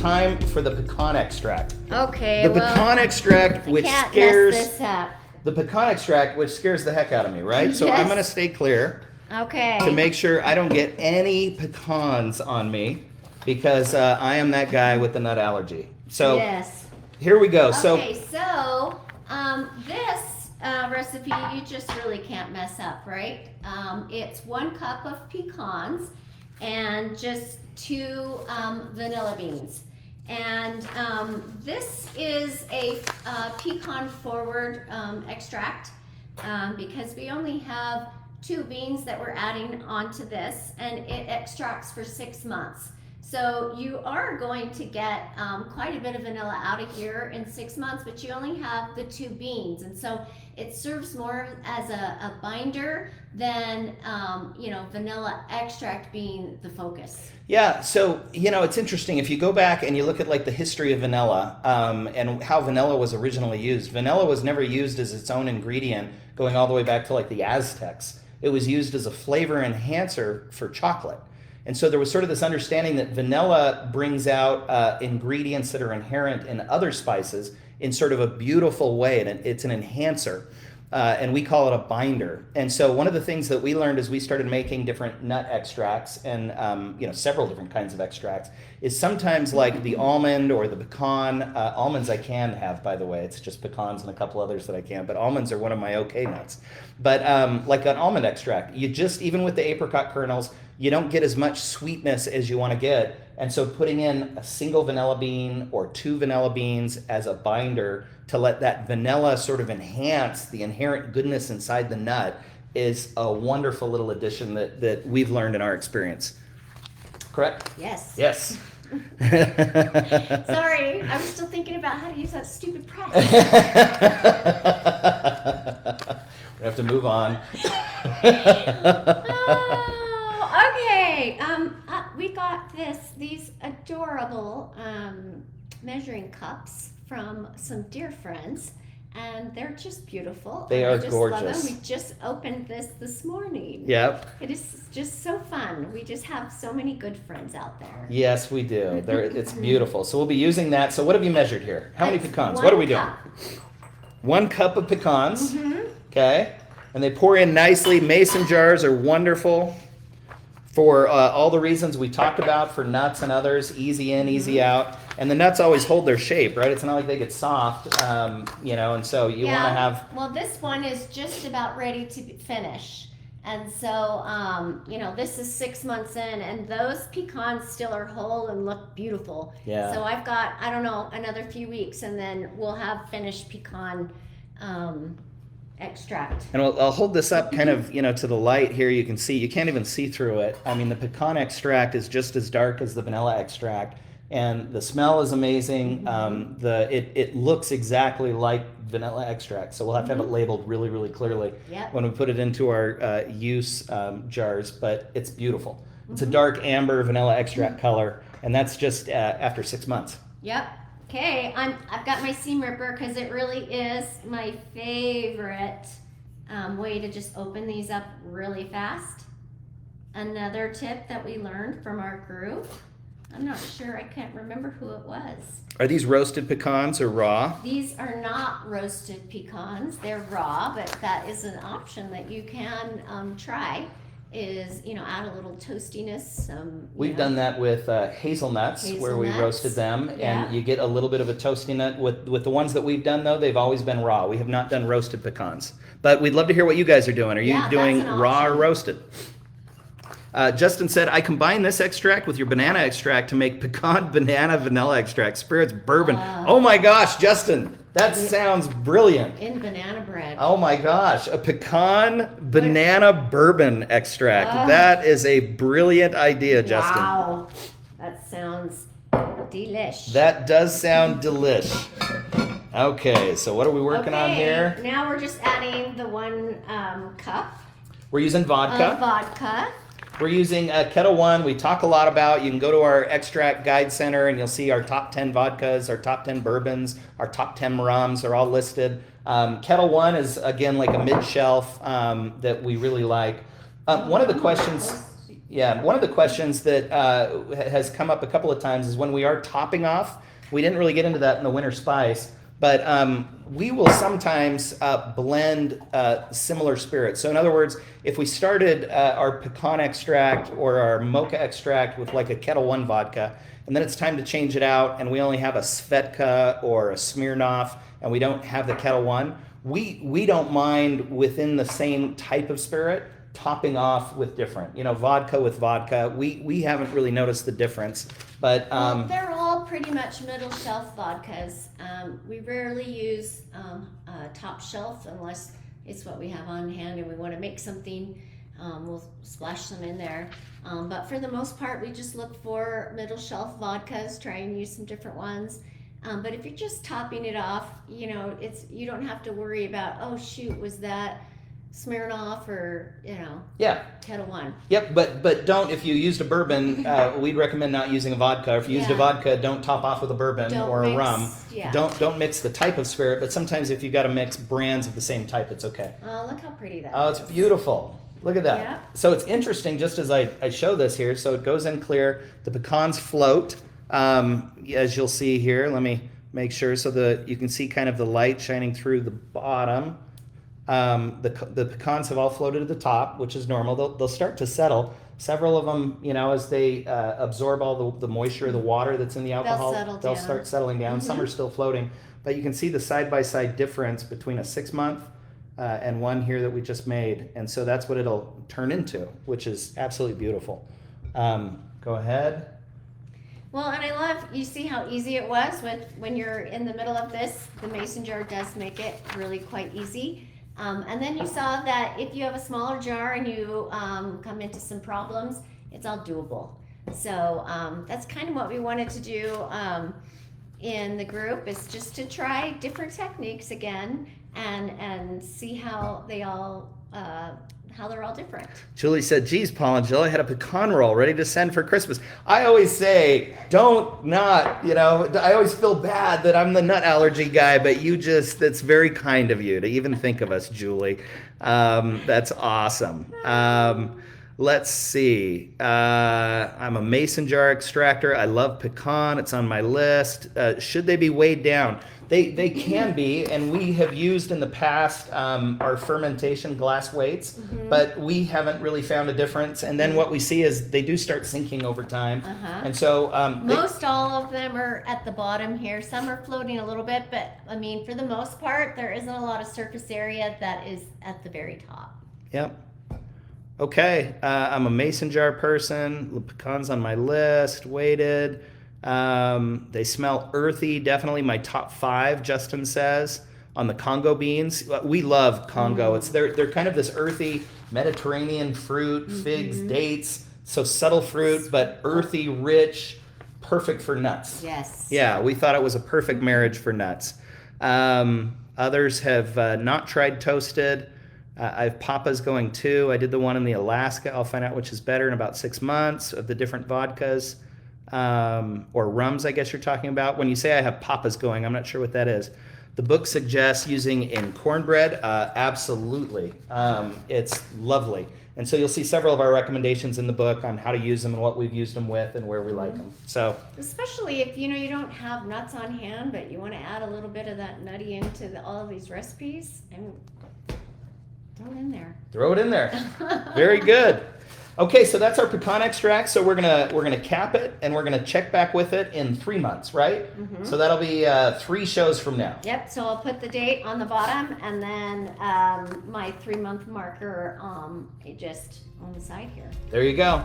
time for the pecan extract. Okay, The pecan extract, which can't scares mess this up. the pecan extract, which scares the heck out of me, right? So I'm Yes. gonna stay clear Okay. to make sure I don't get any pecans on me, because I am that guy with the nut allergy. So Yes. here we go. Okay, so this recipe you just really can't mess up, right? It's 1 cup of pecans and just 2 vanilla beans. And this is a pecan forward extract because we only have 2 beans that we're adding onto this, and it extracts for 6 months. So you are going to get quite a bit of vanilla out of here in 6 months, but you only have the 2 beans. And so it serves more as a binder than, vanilla extract being the focus. Yeah, so, it's interesting. If you go back and you look at like the history of vanilla and how vanilla was originally used, vanilla was never used as its own ingredient going all the way back to like the Aztecs. It was used as a flavor enhancer for chocolate. And so there was sort of this understanding that vanilla brings out ingredients that are inherent in other spices in sort of a beautiful way, and it's an enhancer. And we call it a binder. And so one of the things that we learned as we started making different nut extracts and several different kinds of extracts is sometimes like the almond or the pecan. Almonds I can have, by the way. It's just pecans and a couple others that I can't. But almonds are one of my okay nuts. But like an almond extract, even with the apricot kernels, you don't get as much sweetness as you want to get. And so putting in a single vanilla bean or 2 vanilla beans as a binder to let that vanilla sort of enhance the inherent goodness inside the nut is a wonderful little addition that we've learned in our experience. Correct? Yes. Yes. Sorry, I was still thinking about how to use that stupid press. We have to move on. Okay. We got these adorable measuring cups from some dear friends, and they're just beautiful. They are I just gorgeous. Love them. We just opened this morning. Yep. It is just so fun. We just have so many good friends out there. Yes, we do. It's beautiful. So we'll be using that. So what have you measured here? How many It's pecans? 1 What are we doing? cup. 1 cup of pecans. Mm-hmm. Okay. And they pour in nicely. Mason jars are wonderful for all the reasons we talked about for nuts and others. Easy in, easy out. And the nuts always hold their shape, right? It's not like they get soft, and so you want to have... Well, this one is just about ready to finish. And so, this is 6 months in, and those pecans still are whole and look beautiful. Yeah. So I've got, another few weeks, and then we'll have finished pecan extract. And I'll hold this up kind of, to the light here. You can see, you can't even see through it. I mean, the pecan extract is just as dark as the vanilla extract. And the smell is amazing. It looks exactly like vanilla extract. So we'll have to have it labeled really, really clearly when we put it into our use jars. But it's beautiful. It's a dark amber vanilla extract color. And that's just after 6 months. Yep. Okay, I've got my seam ripper because it really is my favorite way to just open these up really fast. Another tip that we learned from our group, I'm not sure, I can't remember who it was. Are these roasted pecans or raw? These are not roasted pecans, they're raw, but that is an option that you can try. Is add a little toastiness. We've done that with hazelnuts, where we roasted them, and you get a little bit of a toasty nut. With the ones that we've done, though, they've always been raw. We have not done roasted pecans, but we'd love to hear what you guys are doing. Are you doing raw or roasted? Justin said, I combine this extract with your banana extract to make pecan banana vanilla extract, spirits bourbon. Oh my gosh, Justin, that sounds brilliant. In banana bread. Oh my gosh, a pecan banana bourbon extract. That is a brilliant idea, Justin. Wow, that sounds delish. That does sound delish. Okay, so what are we working on here? Now we're just adding the 1 cup. We're using vodka. Vodka. We're using Kettle One. We talk a lot about. You can go to our extract guide center and you'll see our top 10 vodkas, our top 10 bourbons, our top 10 rums are all listed. Kettle One is, again, like a mid-shelf that we really like. One of the questions... Yeah, one of the questions that has come up a couple of times is when we are topping off. We didn't really get into that in the winter spice, but we will sometimes blend similar spirits. So in other words, if we started our pecan extract or our mocha extract with like a Kettle One vodka, and then it's time to change it out, and we only have a Svedka or a Smirnoff, and we don't have the Kettle One, we don't mind within the same type of spirit topping off with different, vodka with vodka. We haven't really noticed the difference, but Well, they're all pretty much middle shelf vodkas. We rarely use top shelf unless it's what we have on hand and we want to make something. We'll splash some in there. But for the most part, we just look for middle shelf vodkas, try and use some different ones. But if you're just topping it off, you don't have to worry about, oh shoot, was that Smirnoff or yeah. Kettle One. Yep, but don't, if you used a bourbon, we'd recommend not using a vodka. If you used a vodka, don't top off with a bourbon or a rum. Yeah. Don't mix the type of spirit, but sometimes if you got to mix brands of the same type, it's okay. Oh, look how pretty that is. Oh, it's beautiful. Look at that. Yeah. So it's interesting, just as I show this here, so it goes in clear. The pecans float, as you'll see here. Let me make sure so you can see kind of the light shining through the bottom. The pecans have all floated to the top, which is normal. They'll start to settle. Several of them, as they absorb all the moisture of the water that's in the alcohol, they'll start settling down. Mm-hmm. Some are still floating. But you can see the side-by-side difference between a 6-month and one here that we just made. And so that's what it'll turn into, which is absolutely beautiful. Go ahead. Well, and I love, you see how easy it was when you're in the middle of this. The mason jar does make it really quite easy. And then you saw that if you have a smaller jar and you come into some problems, it's all doable. So that's kind of what we wanted to do in the group, is just to try different techniques again and see how they all how they're all different. Julie said, geez, Paul and Jill, I had a pecan roll ready to send for Christmas. I always say, I always feel bad that I'm the nut allergy guy, but that's very kind of you to even think of us, Julie. That's awesome. Let's see. I'm a mason jar extractor. I love pecan. It's on my list. Should they be weighed down? They can be, and we have used in the past our fermentation glass weights, but we haven't really found a difference. And then what we see is they do start sinking over time. And so most all of them are at the bottom here. Some are floating a little bit, but I mean, for the most part, there isn't a lot of surface area that is at the very top. Yep. Okay, I'm a mason jar person. The pecans on my list, weighted. They smell earthy, definitely my top 5, Justin says. On the Congo beans, we love Congo. They're kind of this earthy Mediterranean fruit, figs, dates, so subtle fruit, but earthy, rich, perfect for nuts. Yes. Yeah, we thought it was a perfect marriage for nuts. Others have not tried toasted. I have Papa's going too. I did the one in the Alaska. I'll find out which is better in about 6 months of the different vodkas. Or rums, I guess you're talking about. When you say I have Papa's going, I'm not sure what that is. The book suggests using in cornbread. Absolutely. It's lovely. And so you'll see several of our recommendations in the book on how to use them and what we've used them with and where we like them. So, especially if you don't have nuts on hand, but you want to add a little bit of that nutty into all of these recipes, and throw it in there. Throw it in there. Very good. Okay, so that's our pecan extract. So we're gonna cap it, and we're gonna check back with it in 3 months, right? So that'll be 3 shows from now. Yep. So I'll put the date on the bottom, and then my 3-month marker just on the side here. There you go.